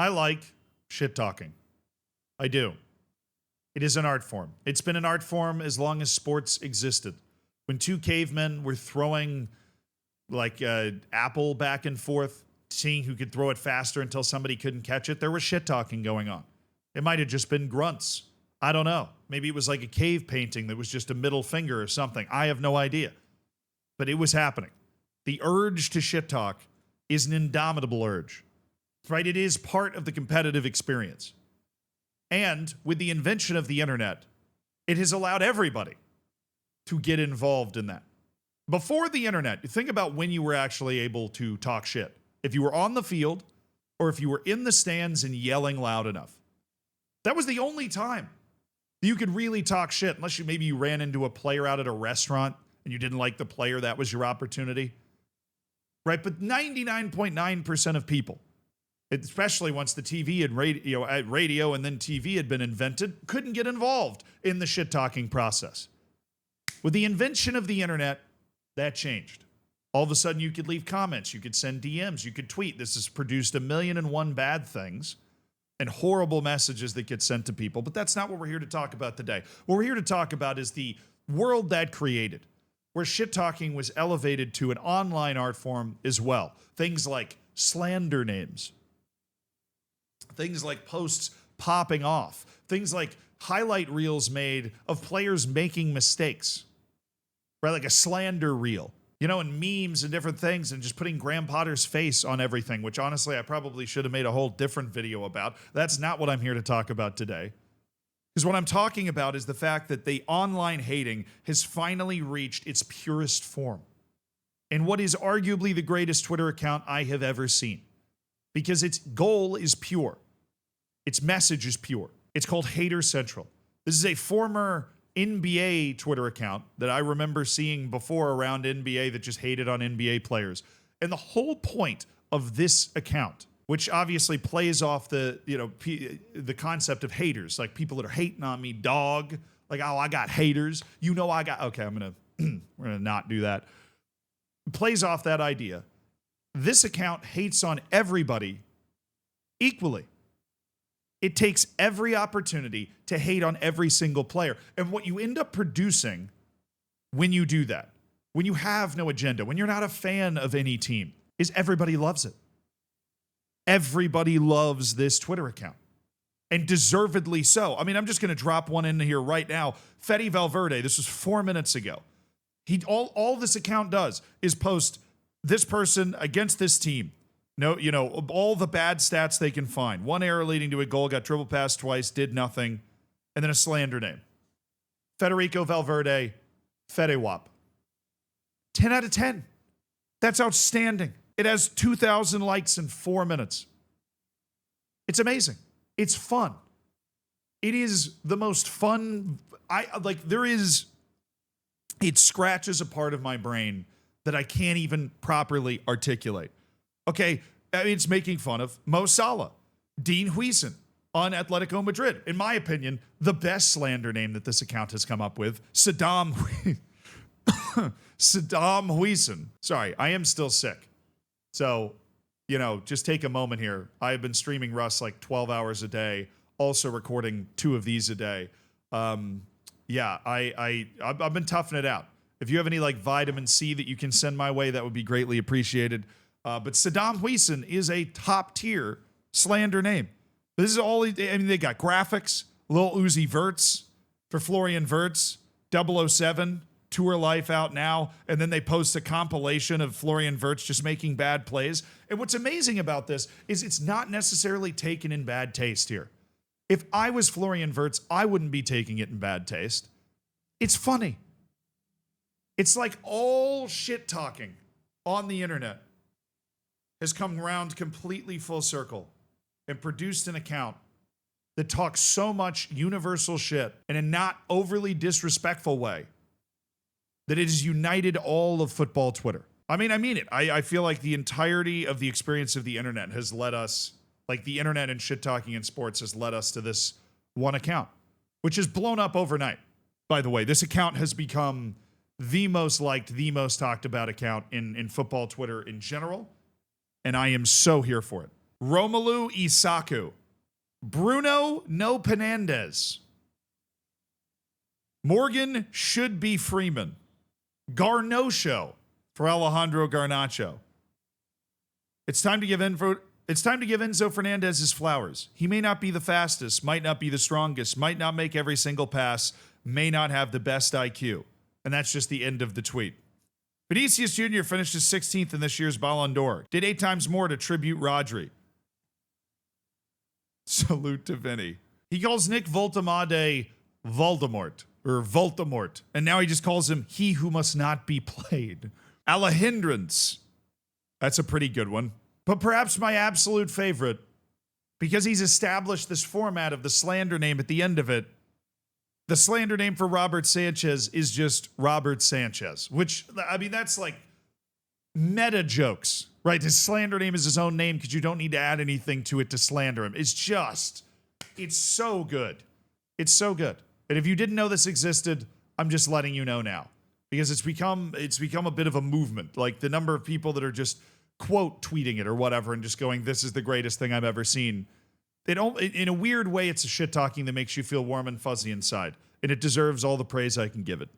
I like shit talking. I do. It is an art form. It's been an art form as long as sports existed. When two cavemen were throwing like apple back and forth, seeing who could throw it faster until somebody couldn't catch it, there was shit talking going on. It might have just been grunts. I don't know. Maybe it was like a cave painting that was just a middle finger or something. I have no idea. But it was happening. The urge to shit talk is an indomitable urge, right? It is part of the competitive experience. And with the invention of the internet, it has allowed everybody to get involved in that. Before the internet, think about when you were actually able to talk shit. If you were on the field or if you were in the stands and yelling loud enough. That was the only time you could really talk shit, unless you ran into a player out at a restaurant and you didn't like the player. That was your opportunity. Right? But 99.9% of people, especially once the TV and radio and then TV had been invented, couldn't get involved in the shit-talking process. With the invention of the internet, that changed. All of a sudden, you could leave comments, you could send DMs, you could tweet. This has produced 1,000,001 bad things and horrible messages that get sent to people, but that's not what we're here to talk about today. What we're here to talk about is the world that created, where shit-talking was elevated to an online art form as well. Things like slander names. Things like posts popping off. Things like highlight reels made of players making mistakes. Right, like a slander reel. And memes and different things, and just putting Graham Potter's face on everything, which honestly I probably should have made a whole different video about. That's not what I'm here to talk about today. Because what I'm talking about is the fact that the online hating has finally reached its purest form. And what is arguably the greatest Twitter account I have ever seen. Because its goal is pure. Its message is pure. It's called Hater Central. This is a former NBA Twitter account that I remember seeing before around NBA that just hated on NBA players. And the whole point of this account, which obviously plays off the concept of haters, like people that are hating on me, dog, like, oh, I got haters. Okay, we're going to not do that. It plays off that idea. This account hates on everybody equally. It takes every opportunity to hate on every single player. And what you end up producing when you do that, when you have no agenda, when you're not a fan of any team, is everybody loves it. Everybody loves this Twitter account. And deservedly so. I mean, I'm just going to drop one in here right now. Fede Valverde, this was 4 minutes ago. All this account does is post this person against this team. No, all the bad stats they can find. One error leading to a goal, got dribble passed twice, did nothing, and then a slander name. Federico Valverde, Fede Wap. 10 out of 10. That's outstanding. It has 2,000 likes in 4 minutes. It's amazing. It's fun. It is the most fun. It scratches a part of my brain that I can't even properly articulate. Okay, it's making fun of Mo Salah, Dean Huijsen on Atletico Madrid. In my opinion, the best slander name that this account has come up with, Saddam Huijsen. Sorry, I am still sick. So, just take a moment here. I have been streaming Russ like 12 hours a day, also recording 2 of these a day. I've been toughing it out. If you have any like vitamin C that you can send my way, that would be greatly appreciated. But Saddam Huijsen is a top tier slander name. This is all, they got graphics, Lil Uzi Verts for Florian Wirtz, 007, Tour Life out now, and then they post a compilation of Florian Wirtz just making bad plays. And what's amazing about this is it's not necessarily taken in bad taste here. If I was Florian Wirtz, I wouldn't be taking it in bad taste. It's funny. It's like all shit talking on the internet has come around completely full circle and produced an account that talks so much universal shit in a not overly disrespectful way that it has united all of football Twitter. I mean it. I feel like the entirety of the experience of the internet has led us, like the internet and shit talking in sports has led us to this one account, which has blown up overnight. By the way, this account has become the most liked, the most talked about account in football Twitter in general. And I am so here for it. Romelu Isaku, Bruno No Penandes, Morgan Should Be Freeman, Garnacho for Alejandro Garnacho. It's time to give Enzo Fernandez his flowers. He may not be the fastest, might not be the strongest, might not make every single pass, may not have the best IQ. And that's just the end of the tweet. Vinicius Jr. finished his 16th in this year's Ballon d'Or. Did 8 times more to tribute Rodri. Salute to Vinny. He calls Nick Voltemade Voldemort, and now he just calls him he who must not be played. Alejandrins. That's a pretty good one. But perhaps my absolute favorite, because he's established this format of the slander name at the end of it. The slander name for Robert Sanchez is just Robert Sanchez, which, I mean, that's like meta jokes, right? His slander name is his own name because you don't need to add anything to it to slander him. It's so good. It's so good. And if you didn't know this existed, I'm just letting you know now, because it's become a bit of a movement. Like the number of people that are just quote tweeting it or whatever and just going, this is the greatest thing I've ever seen. In a weird way, it's a shit talking that makes you feel warm and fuzzy inside, and it deserves all the praise I can give it.